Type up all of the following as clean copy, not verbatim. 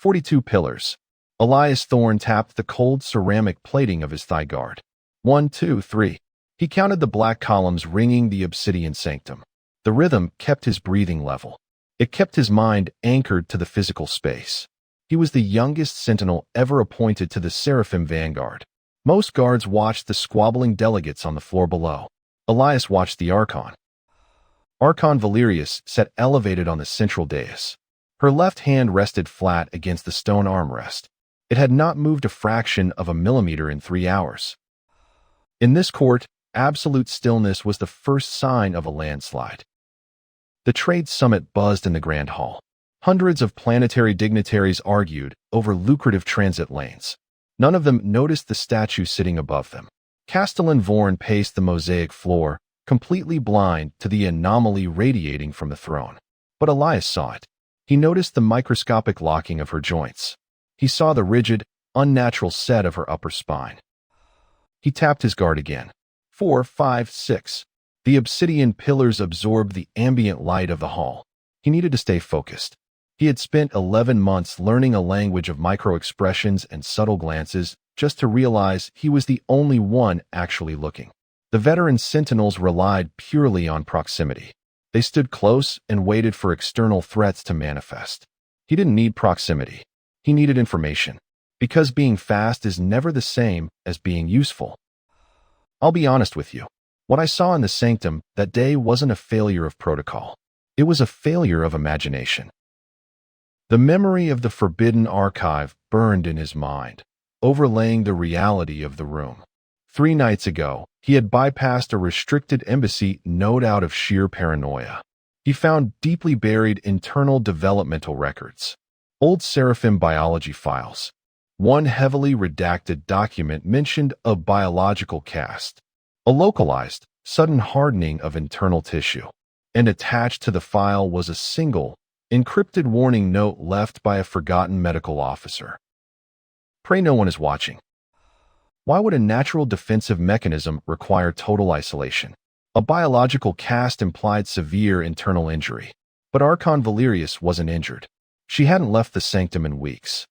42 pillars. Elias Thorne tapped the cold ceramic plating of his thigh guard. 1, 2, 3. He counted the black columns ringing the obsidian sanctum. The rhythm kept his breathing level. It kept his mind anchored to the physical space. He was the youngest sentinel ever appointed to the Seraphim Vanguard. Most guards watched the squabbling delegates on the floor below. Elias watched the Archon. Archon Valerius sat elevated on the central dais. Her left hand rested flat against the stone armrest. It had not moved a fraction of a millimeter in 3 hours. In this court, absolute stillness was the first sign of a landslide. The trade summit buzzed in the Grand Hall. Hundreds of planetary dignitaries argued over lucrative transit lanes. None of them noticed the statue sitting above them. Castellan Vorn paced the mosaic floor, completely blind to the anomaly radiating from the throne. But Elias saw it. He noticed the microscopic locking of her joints. He saw the rigid, unnatural set of her upper spine. He tapped his guard again. 4, 5, 6. The obsidian pillars absorbed the ambient light of the hall. He needed to stay focused. He had spent 11 months learning a language of micro-expressions and subtle glances just to realize he was the only one actually looking. The veteran sentinels relied purely on proximity. They stood close and waited for external threats to manifest. He didn't need proximity. He needed information. Because being fast is never the same as being useful. I'll be honest with you. What I saw in the sanctum that day wasn't a failure of protocol. It was a failure of imagination. The memory of the forbidden archive burned in his mind, overlaying the reality of the room. 3 nights ago, he had bypassed a restricted embassy node out of sheer paranoia. He found deeply buried internal developmental records, old Seraphim biology files. One heavily redacted document mentioned a biological cast, a localized, sudden hardening of internal tissue, and attached to the file was a single, encrypted warning note left by a forgotten medical officer. Pray no one is watching. Why would a natural defensive mechanism require total isolation? A biological cast implied severe internal injury. But Archon Valerius wasn't injured. She hadn't left the sanctum in weeks.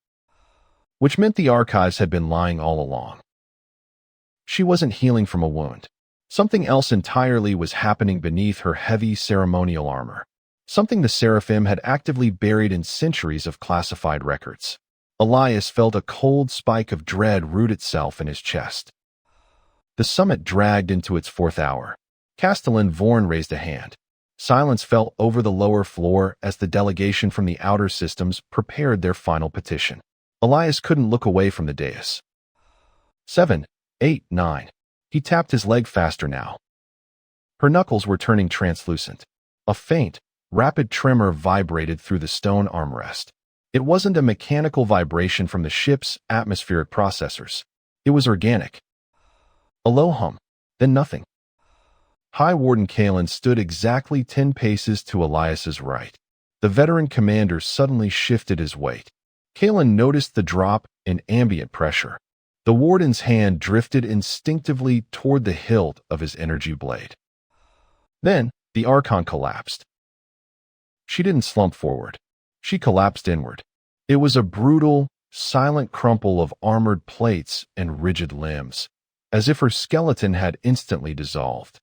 Which meant the archives had been lying all along. She wasn't healing from a wound. Something else entirely was happening beneath her heavy ceremonial armor. Something the Seraphim had actively buried in centuries of classified records. Elias felt a cold spike of dread root itself in his chest. The summit dragged into its 4th hour. Castellan Vorn raised a hand. Silence fell over the lower floor as the delegation from the outer systems prepared their final petition. Elias couldn't look away from the dais. 7, 8, 9. He tapped his leg faster now. Her knuckles were turning translucent. A faint, rapid tremor vibrated through the stone armrest. It wasn't a mechanical vibration from the ship's atmospheric processors. It was organic. A low hum, then nothing. High Warden Kalen stood exactly 10 paces to Elias's right. The veteran commander suddenly shifted his weight. Kalen noticed the drop in ambient pressure. The warden's hand drifted instinctively toward the hilt of his energy blade. Then, the Archon collapsed. She didn't slump forward. She collapsed inward. It was a brutal, silent crumple of armored plates and rigid limbs, as if her skeleton had instantly dissolved.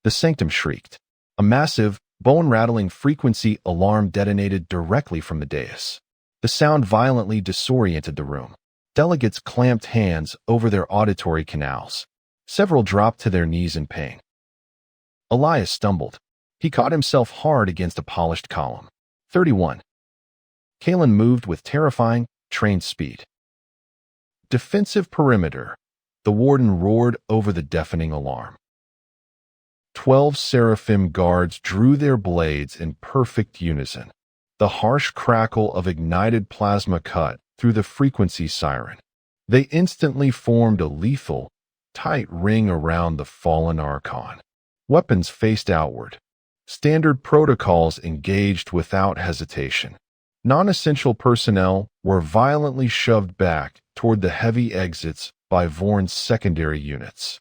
The sanctum shrieked. A massive, bone-rattling frequency alarm detonated directly from the dais. The sound violently disoriented the room. Delegates clamped hands over their auditory canals. Several dropped to their knees in pain. Elias stumbled. He caught himself hard against a polished column. 31. Kalen moved with terrifying, trained speed. Defensive perimeter. The warden roared over the deafening alarm. 12 Seraphim guards drew their blades in perfect unison. The harsh crackle of ignited plasma cut through the frequency siren. They instantly formed a lethal, tight ring around the fallen Archon. Weapons faced outward. Standard protocols engaged without hesitation. Non-essential personnel were violently shoved back toward the heavy exits by Vorn's secondary units.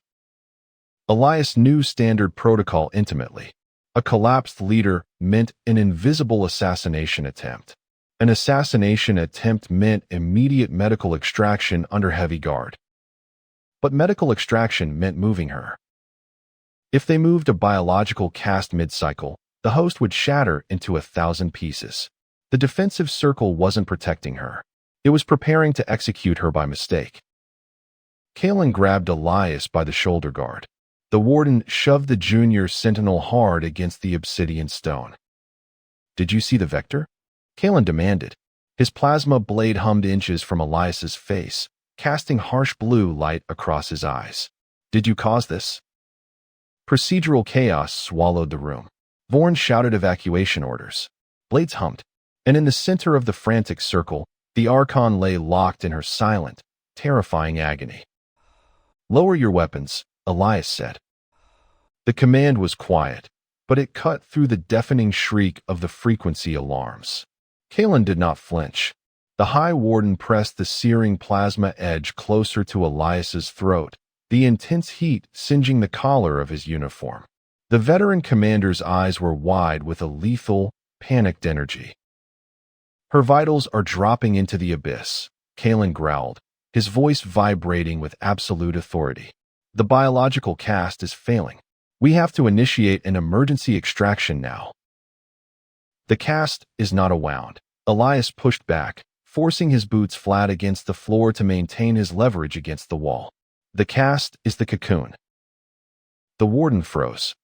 Elias knew standard protocol intimately. A collapsed leader meant an invisible assassination attempt. An assassination attempt meant immediate medical extraction under heavy guard. But medical extraction meant moving her. If they moved a biological cast mid-cycle, the host would shatter into 1,000 pieces. The defensive circle wasn't protecting her. It was preparing to execute her by mistake. Kalen grabbed Elias by the shoulder guard. The warden shoved the junior sentinel hard against the obsidian stone. "Did you see the vector?" Kalen demanded. His plasma blade hummed inches from Elias's face, casting harsh blue light across his eyes. "Did you cause this?" Procedural chaos swallowed the room. Vorn shouted evacuation orders. Blades hummed, and in the center of the frantic circle, the Archon lay locked in her silent, terrifying agony. "Lower your weapons," Elias said. The command was quiet, but it cut through the deafening shriek of the frequency alarms. Kalen did not flinch. The High Warden pressed the searing plasma edge closer to Elias's throat, the intense heat singeing the collar of his uniform. The veteran commander's eyes were wide with a lethal, panicked energy. "Her vitals are dropping into the abyss," Kalen growled, his voice vibrating with absolute authority. "The biological cast is failing. We have to initiate an emergency extraction now." "The cast is not a wound." Elias pushed back, forcing his boots flat against the floor to maintain his leverage against the wall. "The cast is the cocoon." The warden froze.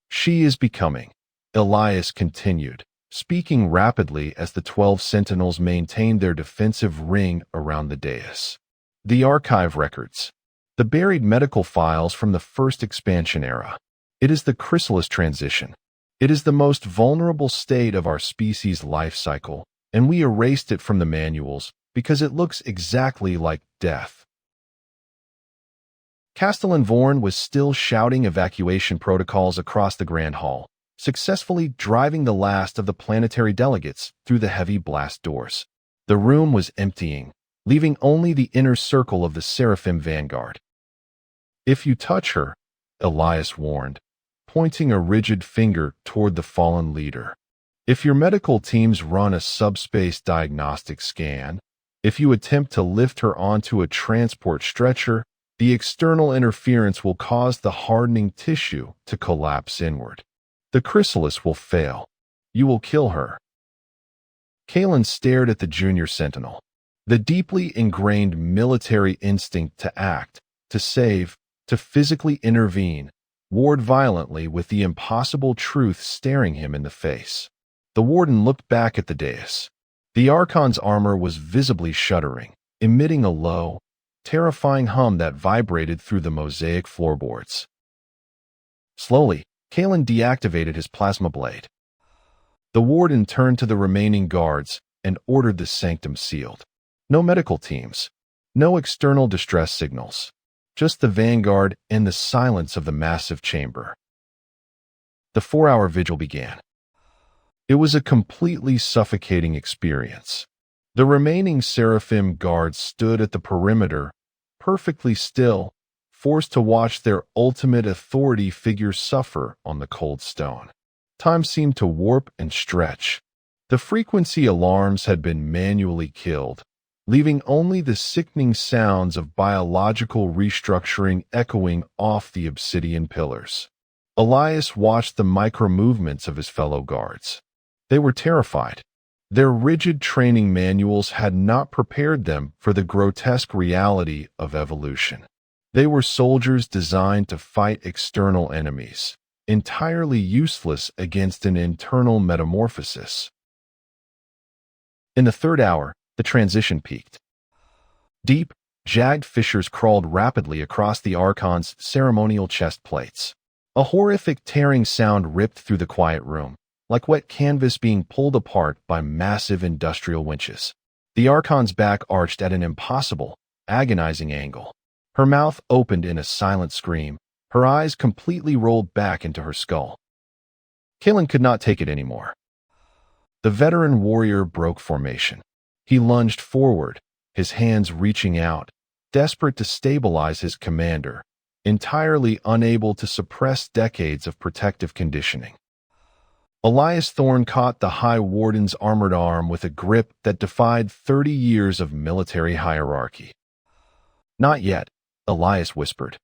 "She is becoming," Elias continued, speaking rapidly as the 12 sentinels maintained their defensive ring around the dais. "The archive records. The buried medical files from the first expansion era. It is the chrysalis transition. It is the most vulnerable state of our species' life cycle, and we erased it from the manuals because it looks exactly like death." Castellan Vorn was still shouting evacuation protocols across the Grand Hall, successfully driving the last of the planetary delegates through the heavy blast doors. The room was emptying, leaving only the inner circle of the Seraphim Vanguard. "If you touch her," Elias warned, pointing a rigid finger toward the fallen leader. "If your medical teams run a subspace diagnostic scan, if you attempt to lift her onto a transport stretcher, the external interference will cause the hardening tissue to collapse inward. The chrysalis will fail. You will kill her." Kalen stared at the junior sentinel. The deeply ingrained military instinct to act, to save, to physically intervene, warred violently with the impossible truth staring him in the face. The warden looked back at the dais. The Archon's armor was visibly shuddering, emitting a low, terrifying hum that vibrated through the mosaic floorboards. Slowly, Kalen deactivated his plasma blade. The warden turned to the remaining guards and ordered the sanctum sealed. No medical teams, no external distress signals, just the Vanguard and the silence of the massive chamber. The 4-hour vigil began. It was a completely suffocating experience. The remaining Seraphim guards stood at the perimeter, perfectly still, forced to watch their ultimate authority figure suffer on the cold stone. Time seemed to warp and stretch. The frequency alarms had been manually killed, leaving only the sickening sounds of biological restructuring echoing off the obsidian pillars. Elias watched the micro-movements of his fellow guards. They were terrified. Their rigid training manuals had not prepared them for the grotesque reality of evolution. They were soldiers designed to fight external enemies, entirely useless against an internal metamorphosis. In the 3rd hour, the transition peaked. Deep, jagged fissures crawled rapidly across the Archon's ceremonial chest plates. A horrific tearing sound ripped through the quiet room, like wet canvas being pulled apart by massive industrial winches. The Archon's back arched at an impossible, agonizing angle. Her mouth opened in a silent scream, her eyes completely rolled back into her skull. Kalen could not take it anymore. The veteran warrior broke formation. He lunged forward, his hands reaching out, desperate to stabilize his commander, entirely unable to suppress decades of protective conditioning. Elias Thorne caught the High Warden's armored arm with a grip that defied 30 years of military hierarchy. "Not yet," Elias whispered.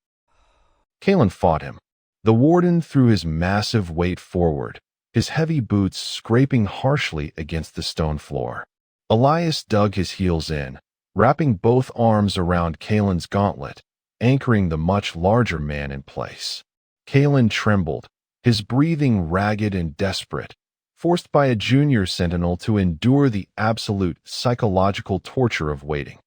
Kalen fought him. The Warden threw his massive weight forward, his heavy boots scraping harshly against the stone floor. Elias dug his heels in, wrapping both arms around Kalen's gauntlet, anchoring the much larger man in place. Kalen trembled, his breathing ragged and desperate, forced by a junior sentinel to endure the absolute psychological torture of waiting.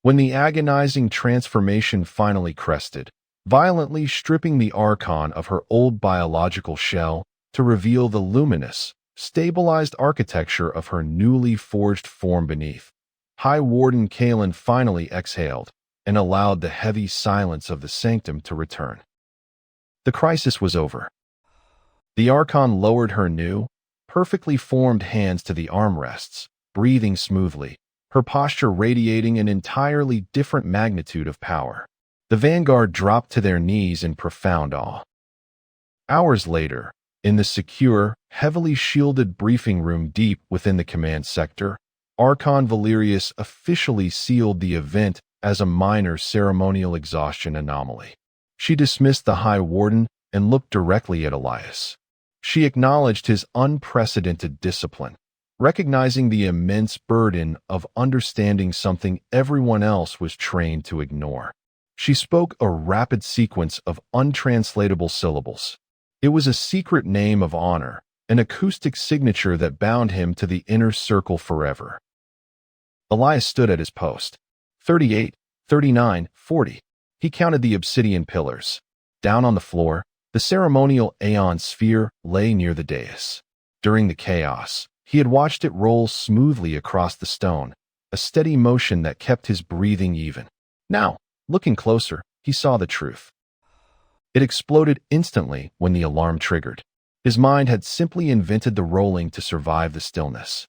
When the agonizing transformation finally crested, violently stripping the Archon of her old biological shell to reveal the luminous, stabilized architecture of her newly forged form beneath, High Warden Kalen finally exhaled and allowed the heavy silence of the sanctum to return. The crisis was over. The Archon lowered her new, perfectly formed hands to the armrests, breathing smoothly, her posture radiating an entirely different magnitude of power. The Vanguard dropped to their knees in profound awe. Hours later, in the secure, heavily shielded briefing room deep within the command sector, Archon Valerius officially sealed the event as a minor ceremonial exhaustion anomaly. She dismissed the High Warden and looked directly at Elias. She acknowledged his unprecedented discipline, recognizing the immense burden of understanding something everyone else was trained to ignore. She spoke a rapid sequence of untranslatable syllables. It was a secret name of honor, an acoustic signature that bound him to the inner circle forever. Elias stood at his post. 38, 39, 40. He counted the obsidian pillars. Down on the floor, the ceremonial Aeon sphere lay near the dais. During the chaos, he had watched it roll smoothly across the stone, a steady motion that kept his breathing even. Now, looking closer, he saw the truth. It exploded instantly when the alarm triggered. His mind had simply invented the rolling to survive the stillness.